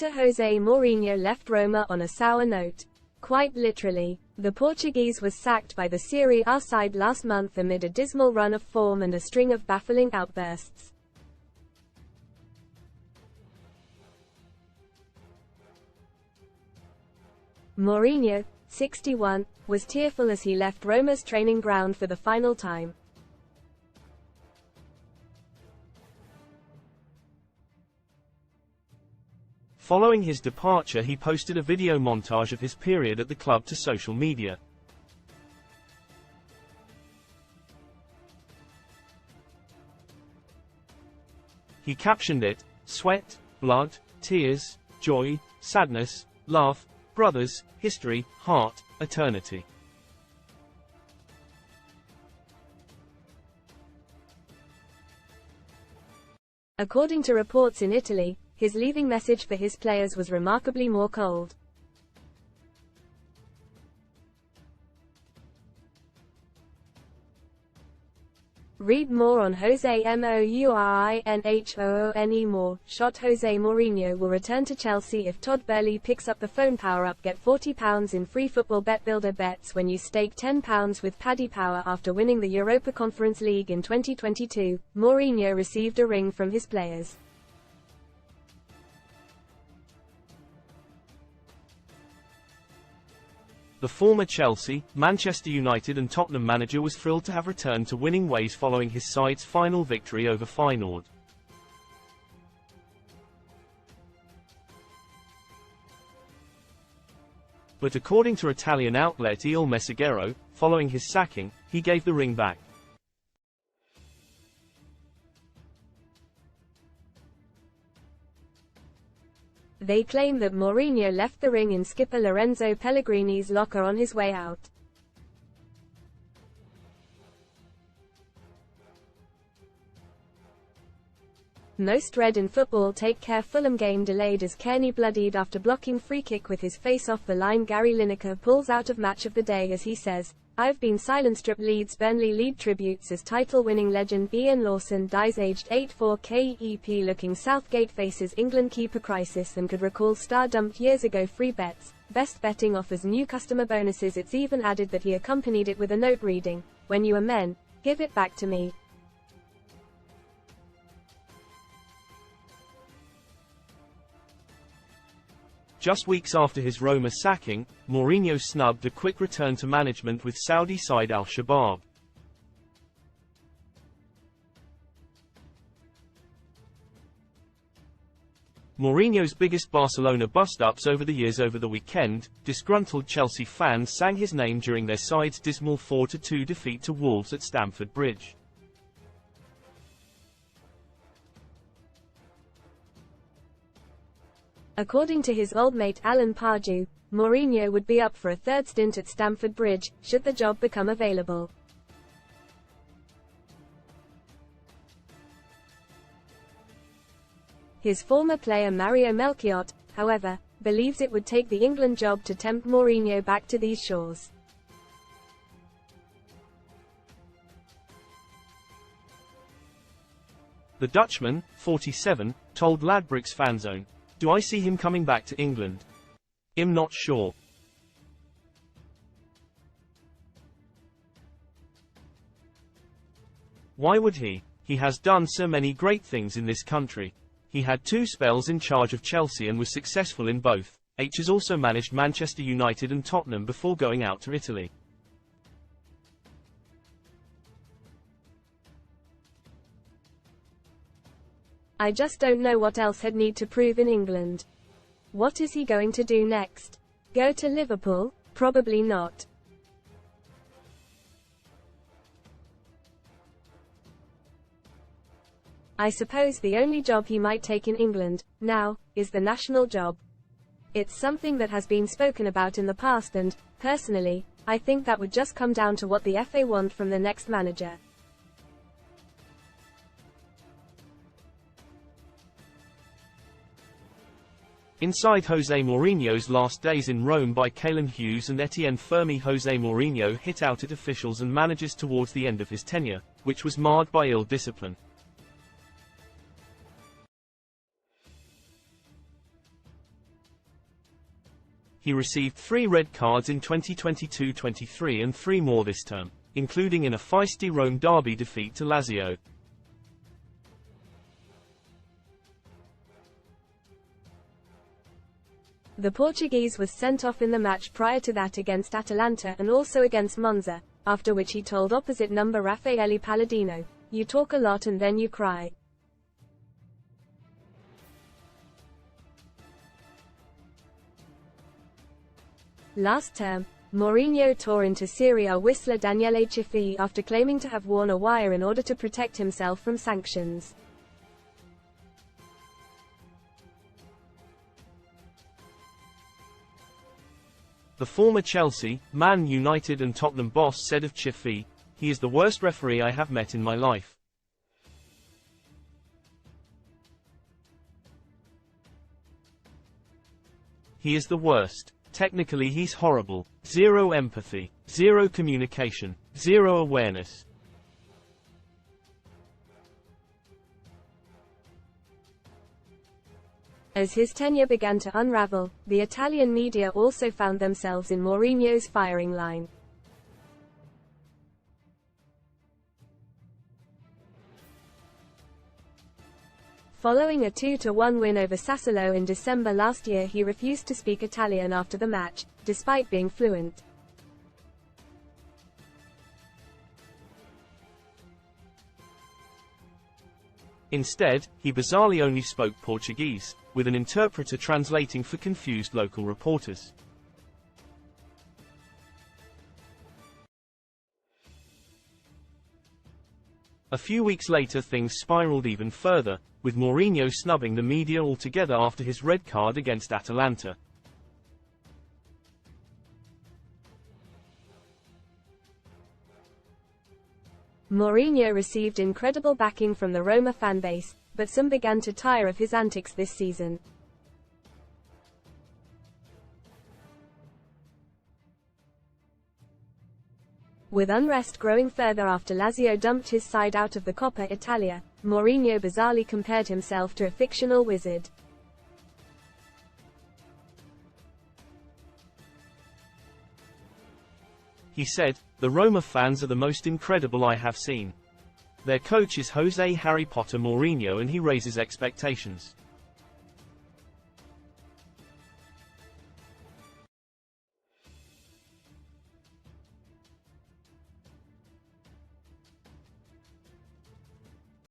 Later, Jose Mourinho left Roma on a sour note. Quite literally, the Portuguese was sacked by the Serie A side last month amid a dismal run of form and a string of baffling outbursts. Mourinho, 61, was tearful as he left Roma's training ground for the final time. Following his departure, he posted a video montage of his period at the club to social media. He captioned it, "Sweat, blood, tears, joy, sadness, laugh, brothers, history, heart, eternity." According to reports in Italy, his leaving message for his players was remarkably more cold. Read more on Jose Mourinho more. Shot Jose Mourinho will return to Chelsea if Todd Boehly picks up the phone power-up. Get £40 in free football bet builder bets when you stake £10 with Paddy Power. After winning the Europa Conference League in 2022, Mourinho received a ring from his players. The former Chelsea, Manchester United and Tottenham manager was thrilled to have returned to winning ways following his side's final victory over Feyenoord. But according to Italian outlet Il Messaggero, following his sacking, he gave the ring back. They claim that Mourinho left the ring in skipper Lorenzo Pellegrini's locker on his way out. Most read in football take care Fulham game delayed as Kearney bloodied after blocking free kick with his face off the line. Gary Lineker pulls out of match of the day as he says, "I've been silent." Strip leads Burnley lead tributes as title-winning legend Ian Lawson dies aged 84. KEP looking Southgate faces England keeper crisis and could recall star dumped years ago. Free bets, Best Betting offers new customer bonuses. It's even added that he accompanied it with a note reading, "When you are men, give it back to me." Just weeks after his Roma sacking, Mourinho snubbed a quick return to management with Saudi side Al-Shabaab. Mourinho's biggest Barcelona bust-ups over the years. Over the weekend, disgruntled Chelsea fans sang his name during their side's dismal 4-2 defeat to Wolves at Stamford Bridge. According to his old mate Alan Pardew, Mourinho would be up for a third stint at Stamford Bridge, should the job become available. His former player Mario Melchiot, however, believes it would take the England job to tempt Mourinho back to these shores. The Dutchman, 47, told Ladbrokes Fanzone, "Do I see him coming back to England? I'm not sure." Why would he? He has done so many great things in this country. He had 2 spells in charge of Chelsea and was successful in both. H has also managed Manchester United and Tottenham before going out to Italy. I just don't know what else he'd need to prove in England. What is he going to do next? Go to Liverpool? Probably not. I suppose the only job he might take in England, now, is the national job. It's something that has been spoken about in the past and, personally, I think that would just come down to what the FA want from the next manager. Inside Jose Mourinho's last days in Rome by Callum Hughes and Etienne Fermi. Jose Mourinho hit out at officials and managers towards the end of his tenure, which was marred by ill discipline. He received 3 red cards in 2022-23 and 3 more this term, including in a feisty Rome derby defeat to Lazio. The Portuguese was sent off in the match prior to that against Atalanta and also against Monza, after which he told opposite number Raffaele Palladino, "You talk a lot and then you cry." Last term, Mourinho tore into Serie whistler Daniele Cifi after claiming to have worn a wire in order to protect himself from sanctions. The former Chelsea, Man United and Tottenham boss said of Cifi, "He is the worst referee I have met in my life. He is the worst. Technically he's horrible. Zero empathy. Zero communication. Zero awareness." As his tenure began to unravel, the Italian media also found themselves in Mourinho's firing line. Following a 2-1 win over Sassuolo in December last year, he refused to speak Italian after the match, despite being fluent. Instead, he bizarrely only spoke Portuguese, with an interpreter translating for confused local reporters. A few weeks later things spiraled even further, with Mourinho snubbing the media altogether after his red card against Atalanta. Mourinho received incredible backing from the Roma fanbase, but some began to tire of his antics this season. With unrest growing further after Lazio dumped his side out of the Coppa Italia, Mourinho bizarrely compared himself to a fictional wizard. He said, "The Roma fans are the most incredible I have seen. Their coach is Jose Harry Potter Mourinho and he raises expectations.